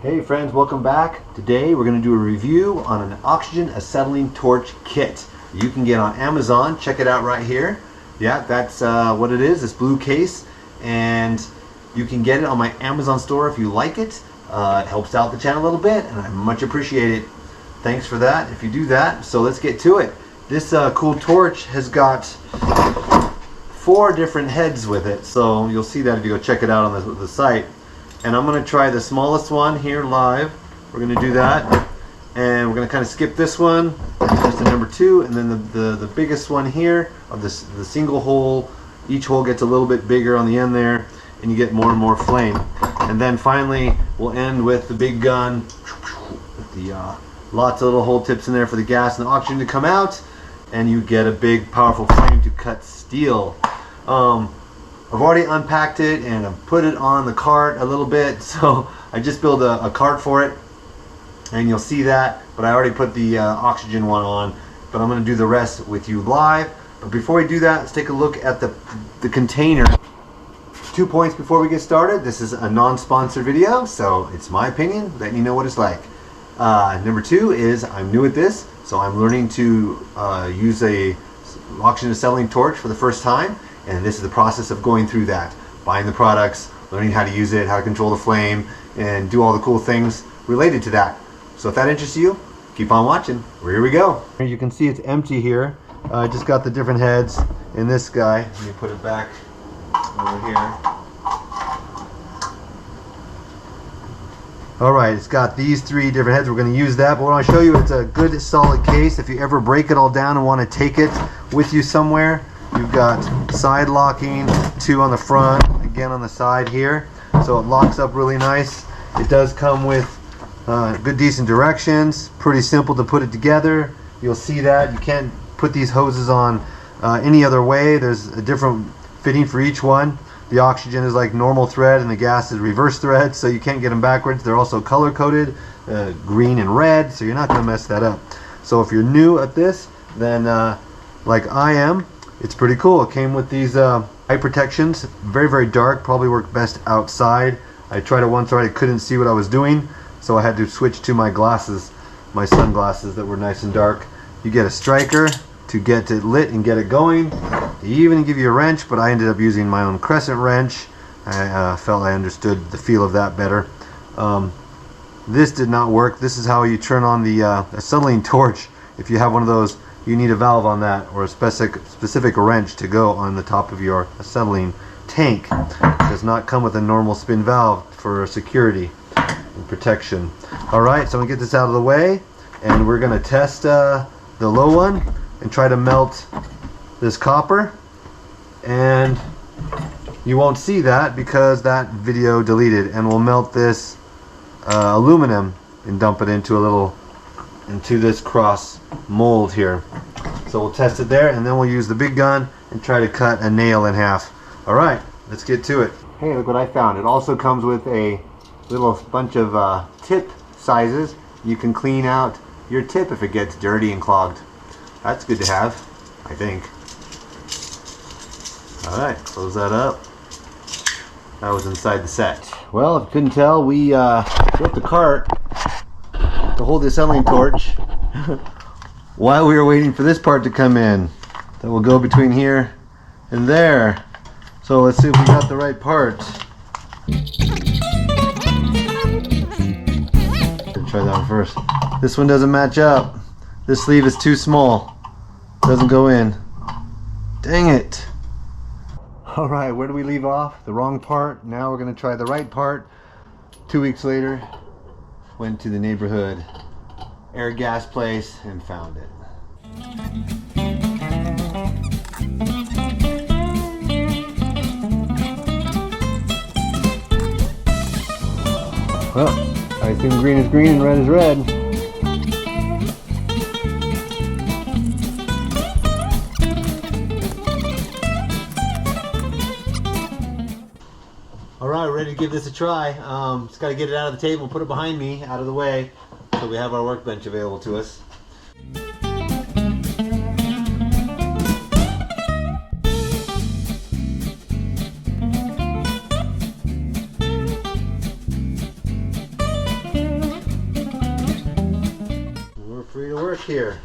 Hey friends, welcome back. Today we're going to do a review on an oxygen acetylene torch kit you can get on Amazon. Check it out right here. Yeah, that's what it is, this blue case, and you can get it on my Amazon store if you like it. It helps out the channel a little bit and I much appreciate it. Thanks for that if you do that. So let's get to it. This cool torch has got 4 different heads with it, so you'll see that if you go check it out on the site. And I'm going to try the smallest one here live. We're going to do that, and we're going to kind of skip this one, just the number 2, and then the biggest one here of the single hole. Each hole gets a little bit bigger on the end there, and you get more and more flame. And then finally we'll end with the big gun with the lots of little hole tips in there for the gas and the oxygen to come out, and you get a big powerful flame to cut steel. I've already unpacked it and I've put it on the cart a little bit, so I just built a cart for it, and you'll see that. But I already put the oxygen one on, but I'm going to do the rest with you live. But before we do that, let's take a look at the container. 2 points before we get started. This is a non-sponsored video, so it's my opinion, letting you know what it's like. Number 2 is I'm new at this, so I'm learning to use a oxygen acetylene torch for the first time. And this is the process of going through that, buying the products, learning how to use it, how to control the flame, and do all the cool things related to that. So if that interests you, keep on watching. Here we go. You can see it's empty here. I just got the different heads in this guy. Let me put it back over here. Alright, it's got these 3 different heads. We're going to use that, but what I want to show you, it's a good solid case. If you ever break it all down and want to take it with you somewhere, you've got side locking, 2 on the front, again on the side here, so it locks up really nice. It does come with good decent directions, pretty simple to put it together. You'll see that you can't put these hoses on any other way. There's a different fitting for each one. The oxygen is like normal thread and the gas is reverse thread, so you can't get them backwards. They're also color coded, green and red, so you're not going to mess that up. So if you're new at this, then like I am, it's pretty cool. It came with these eye protections, very dark, probably work best outside. I tried it once already, couldn't see what I was doing, so I had to switch to my glasses, my sunglasses that were nice and dark. You get a striker to get it lit and get it going. They even give you a wrench, but I ended up using my own crescent wrench. I felt I understood the feel of that better. This did not work. This is how you turn on the acetylene torch. If you have one of those, you need a valve on that, or a specific wrench to go on the top of your acetylene tank. It does not come with a normal spin valve for security and protection. Alright, so I'm going to get this out of the way, and we're going to test the low one and try to melt this copper. And you won't see that because that video deleted, and we'll melt this aluminum and dump it into this cross mold here. So we'll test it there, and then we'll use the big gun and try to cut a nail in half. Alright, let's get to it. Hey, look what I found. It also comes with a little bunch of tip sizes. You can clean out your tip if it gets dirty and clogged. That's good to have, I think. Alright, close that up. That was inside the set. Well, if you couldn't tell, we built the cart to hold the acetylene torch while we were waiting for this part to come in that will go between here and there. So let's see if we got the right part. Try that one first. This one doesn't match up. This sleeve is too small. Doesn't go in. Dang it. Alright, where do we leave off? The wrong part. Now we're going to try the right part. 2 weeks later, went to the neighborhood air gas place and found it. Well, I assume green is green and red is red. Alright, ready to give this a try. Just got to get it out of the table, put it behind me, out of the way, so we have our workbench available to us. here.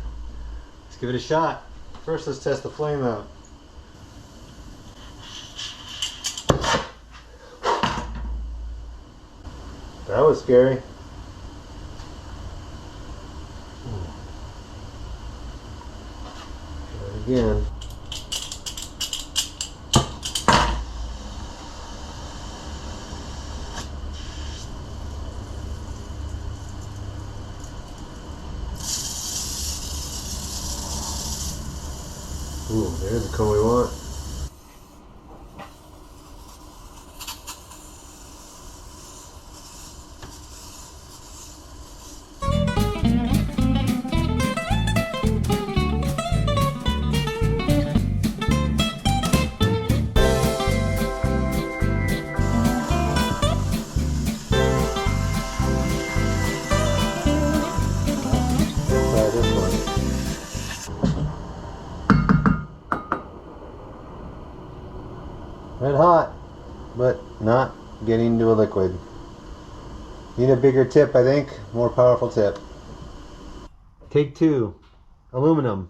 Let's give it a shot. First, let's test the flame out. That was scary. Try it again. Ooh, there's the cone we want. Try this one. Red hot, but not getting to a liquid. Need a bigger tip, I think. More powerful tip. Take 2. Aluminum.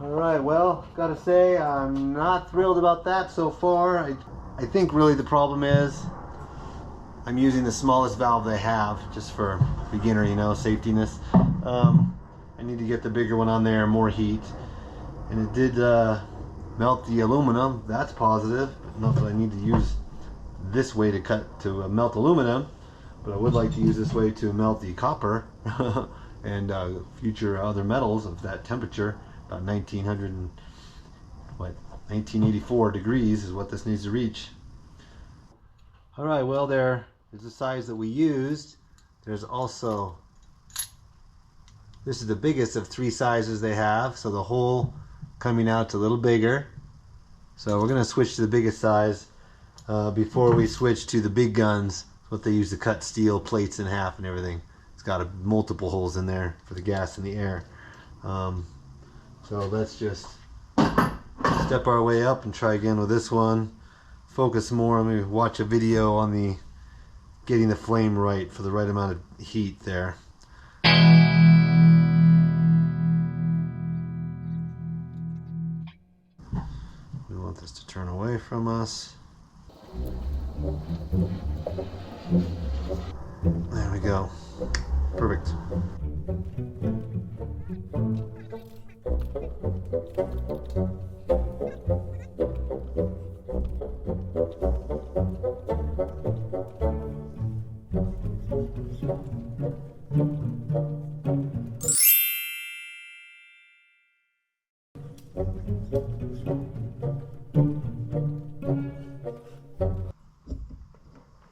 Alright, well, gotta say, I'm not thrilled about that so far. I think really the problem is I'm using the smallest valve they have, just for beginner, you know, safetiness. I need to get the bigger one on there, more heat. And it did melt the aluminum, that's positive. But not that I need to use this way to melt aluminum, but I would like to use this way to melt the copper and future other metals of that temperature. About 1984 degrees is what this needs to reach. All right, well, there's the size that we used. There's also, this is the biggest of 3 sizes they have, so the hole coming out's a little bigger. So we're gonna switch to the biggest size before we switch to the big guns, what they use to cut steel plates in half and everything. It's got multiple holes in there for the gas and the air. So let's just step our way up and try again with this one. Focus more, maybe watch a video on the getting the flame right for the right amount of heat there. We want this to turn away from us. There we go. Perfect.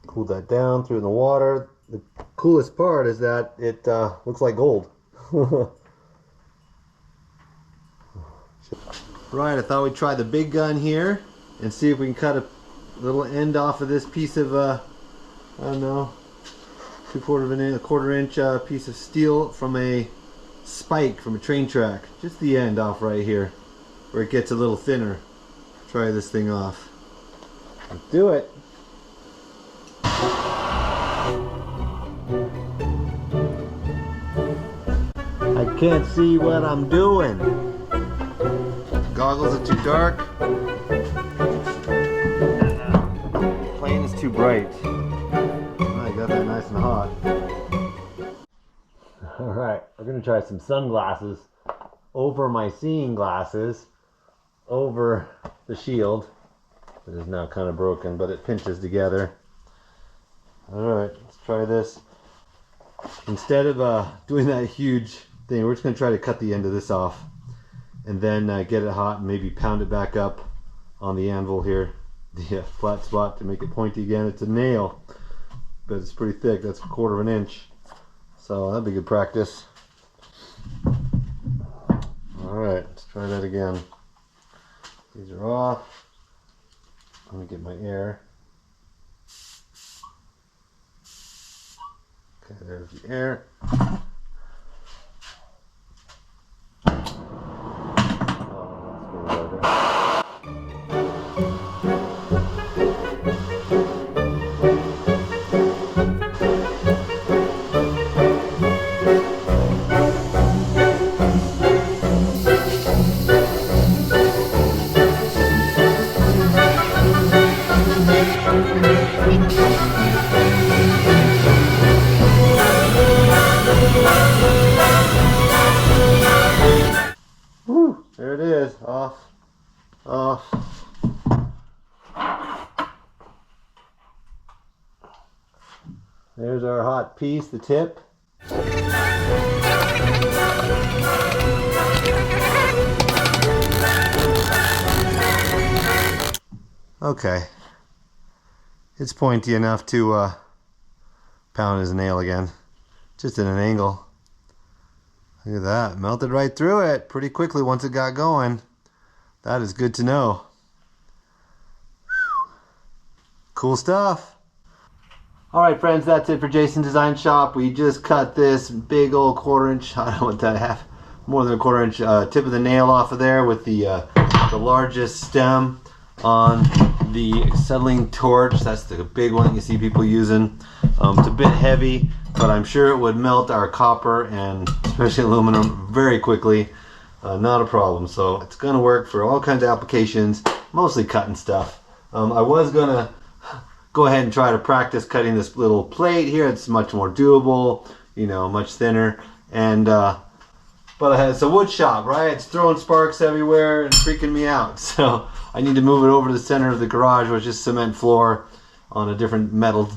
Cool that down, threw it in the water. The coolest part is that it looks like gold. Right, I thought we'd try the big gun here and see if we can cut a little end off of this piece of, I don't know, a quarter inch piece of steel from a spike from a train track. Just the end off right here, where it gets a little thinner. Try this thing off. Let's do it. I can't see what I'm doing. Goggles are too dark. Plane is too bright. I got that nice and hot. Alright, we're going to try some sunglasses over my seeing glasses over the shield. It is now kind of broken, but it pinches together. Alright, let's try this. Instead of doing that huge thing, we're just going to try to cut the end of this off and then get it hot and maybe pound it back up on the anvil here, the flat spot, to make it pointy again. It's a nail, but it's pretty thick. That's 1/4 of an inch, so that'd be good practice. Alright, let's try that again. These are off. Let me get my air. Okay, there's the air. Woo, there it is, off, off. There's our hot piece, the tip. Okay, it's pointy enough to pound his nail again, just at an angle. Look at that, melted right through it pretty quickly once it got going. That is good to know. Whew. Cool stuff. Alright friends, that's it for Jason Design Shop. We just cut this big old 1/4 inch, I don't know what that half, more than a 1/4 inch tip of the nail off of there with the largest stem on the acetylene torch. That's the big one you see people using. It's a bit heavy, but I'm sure it would melt our copper and especially aluminum very quickly. Not a problem. So it's going to work for all kinds of applications, mostly cutting stuff. I was going to go ahead and try to practice cutting this little plate here. It's much more doable, you know, much thinner. And but it's a wood shop, right? It's throwing sparks everywhere and freaking me out. So I need to move it over to the center of the garage, which is cement floor on a different metal,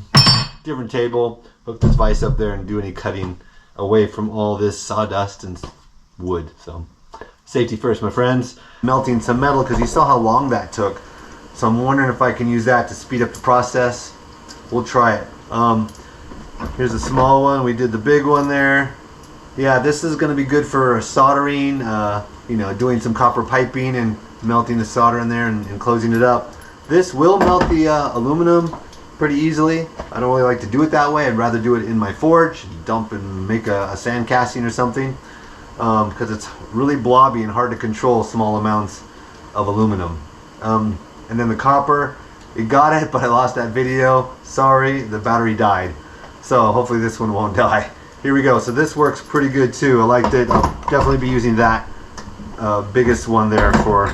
different table. Hook this vise up there and do any cutting away from all this sawdust and wood. So safety first, my friends. Melting some metal because you saw how long that took. So I'm wondering if I can use that to speed up the process. We'll try it. Here's a small one. We did the big one there. Yeah, this is going to be good for soldering, you know, doing some copper piping and melting the solder in there and closing it up. This will melt the aluminum pretty easily. I don't really like to do it that way. I'd rather do it in my forge, dump and make a sand casting or something, because it's really blobby and hard to control small amounts of aluminum. And then the copper, it got it, but I lost that video. Sorry, the battery died. So hopefully this one won't die. Here we go. So this works pretty good too. I liked it. I'll definitely be using that biggest one there for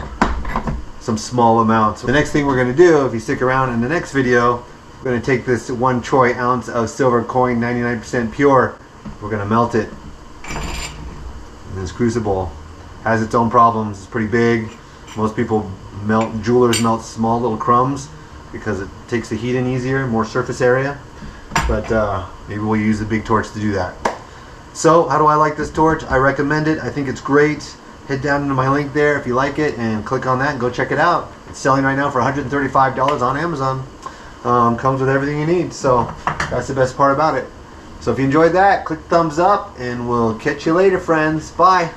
some small amounts. The next thing we're going to do, if you stick around in the next video, we're going to take this 1 troy ounce of silver coin, 99% pure. We're going to melt it in this crucible. Has its own problems. It's pretty big. Most people jewelers melt small little crumbs because it takes the heat in easier, more surface area. But maybe we'll use the big torch to do that. So how do I like this torch? I recommend it. I think it's great. Head down into my link there if you like it and click on that and go check it out. It's selling right now for $135 on Amazon. Comes with everything you need, so that's the best part about it. So if you enjoyed that, click thumbs up and we'll catch you later, friends. Bye.